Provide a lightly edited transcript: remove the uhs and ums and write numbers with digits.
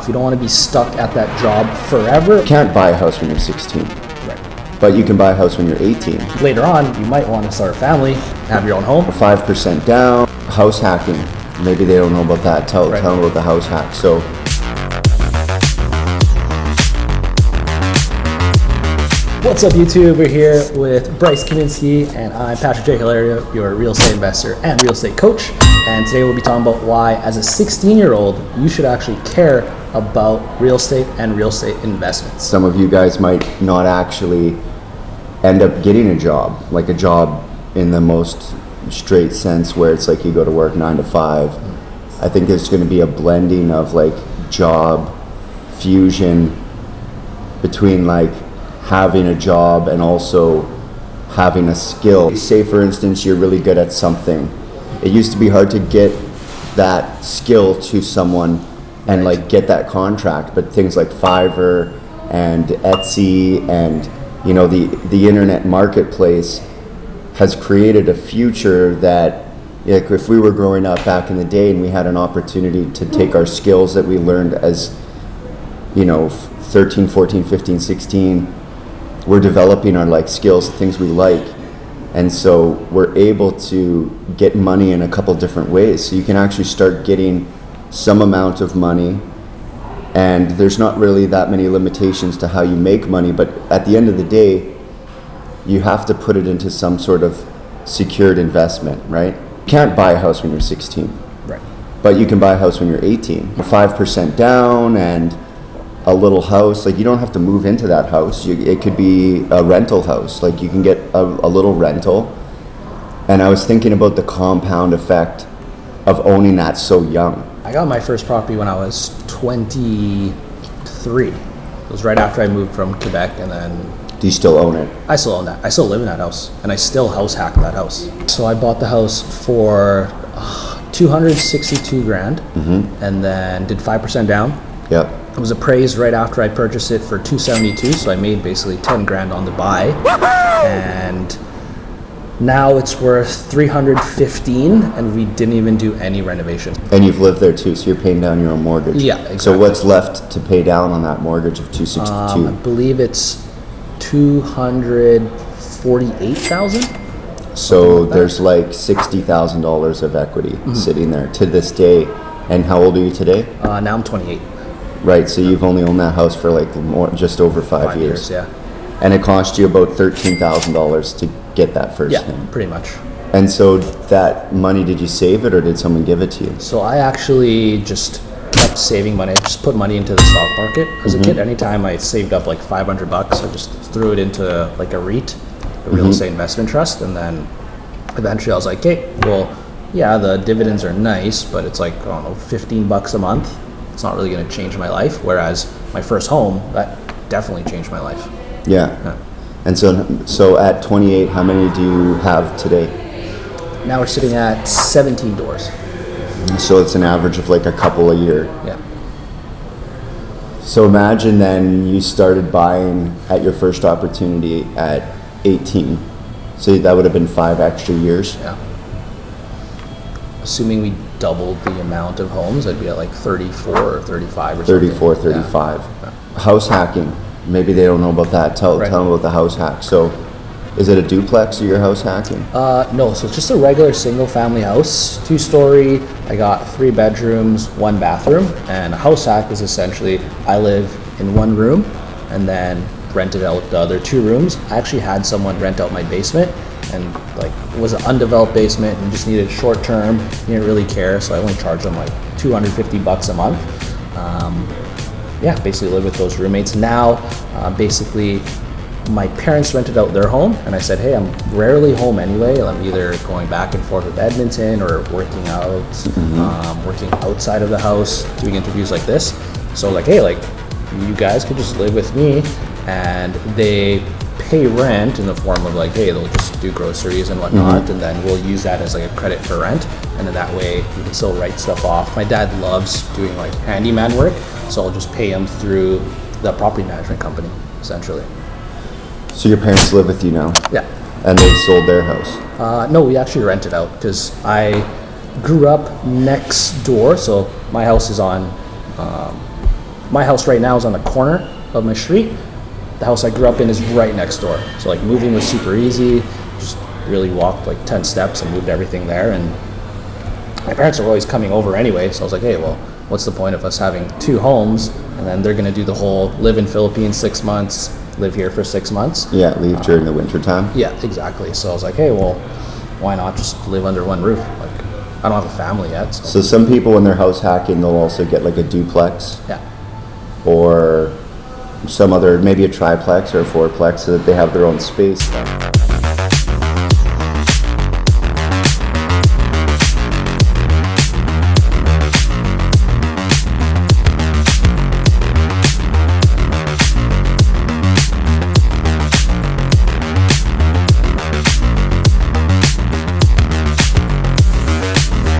If you don't want to be stuck at that job forever. You can't buy a house when you're 16. Right. But you can buy a house when you're 18. Later on, you might want to start a family, have your own home. 5% down, house hacking. Maybe they don't know about that. Tell them about the house hack. So, what's up, YouTube? We're here with Bryce Kaminsky, and I'm Patrick J. Hilario, your real estate investor and real estate coach. And today we'll be talking about why, as a 16-year-old, you should actually care about real estate and real estate investments. some of you guys might not actually end up getting a job, like a job in the most straight sense where it's like you go to work 9 to 5. I think there's going to be a blending of like job fusion between like having a job and also having a skill. Say for instance you're really good at something. It used to be hard to get that skill to someone and like get that contract, but things like Fiverr and Etsy and you know the internet marketplace has created a future that, like, if we were growing up back in the day and we had an opportunity to take our skills that we learned as, you know, 13, 14, 15, 16, we're developing our like skills, things we like. And so we're able to get money in a couple different ways. So you can actually start getting some amount of money, and there's not really that many limitations to how you make money, but at the end of the day, you have to put it into some sort of secured investment, right? You can't buy a house when you're 16. Right. But you can buy a house when you're 18. 5% down and a little house, like you don't have to move into that house. It could be a rental house, like you can get a little rental. And I was thinking about the compound effect of owning that so young. I got my first property when I was 23. It was right after I moved from Quebec, and then Do you still own it? I still own that. I still live in that house, and I still house hack that house. So I bought the house for 262 grand, and then did 5% down. Yep. It was appraised right after I purchased it for 272, so I made basically 10 grand on the buy, and now it's worth 315, and we didn't even do any renovations. And you've lived there too, so you're paying down your own mortgage. Yeah, exactly. So what's left to pay down on that mortgage of 262? I believe it's 248,000. So there's like $60,000 of equity sitting there to this day. And how old are you today? Now I'm 28. Right, so you've only owned that house for like just over 5 years. Yeah. And it cost you about $13,000 to get that first Yeah, thing. pretty much. And so that money, did you save it or did someone give it to you? So I actually just kept saving money. I just put money into the stock market. As a kid, anytime I saved up like $500, I just threw it into like a REIT, a real estate investment trust, and then eventually I was like, okay, well, yeah, the dividends are nice, but it's like, I don't know, $15 a month. It's not really going to change my life. Whereas my first home, that definitely changed my life. Yeah. And so at 28, how many do you have today? Now we're sitting at 17 doors. So it's an average of like a couple a year. Yeah. So imagine then you started buying at your first opportunity at 18. So that would have been 5 extra years. Yeah. Assuming we doubled the amount of homes, I'd be at like 34 or 35 or 34, something. 35. Yeah. House hacking. Maybe they don't know about that. Tell them about the house hack. So is it a duplex or your house hacking? No, so it's just a regular single family house, 2-story. I got 3 bedrooms, 1 bathroom, and a house hack is essentially I live in 1 room and then rented out the other 2 rooms. I actually had someone rent out my basement, and like it was an undeveloped basement and just needed short term. Didn't really care, so I only charged them like $250 a month. Yeah, basically live with those roommates. Now, basically, my parents rented out their home, and I said, hey, I'm rarely home anyway. I'm either going back and forth with Edmonton or working out, working outside of the house, doing interviews like this. So like, hey, like you guys could just live with me, and they pay rent in the form of like, hey, they'll just do groceries and whatnot, and then we'll use that as like a credit for rent, and then that way you can still write stuff off. My dad loves doing like handyman work, so I'll just pay him through the property management company, essentially. So your parents live with you now? Yeah. And they sold their house? No, we actually rent it out because I grew up next door, so my house is on my house right now is on the corner of my street. The house I grew up in is right next door. So like moving was super easy. Just really walked like 10 steps and moved everything there. And my parents are always coming over anyway. So I was like, hey, well, what's the point of us having 2 homes? And then they're going to do the whole live in Philippines 6 months, live here for 6 months. Yeah, leave during the winter time. Yeah, exactly. So I was like, hey, well, why not just live under one roof? Like, I don't have a family yet. So some people when they're house hacking, they'll also get like a duplex Yeah. or some other, maybe a triplex or a fourplex so that they have their own space.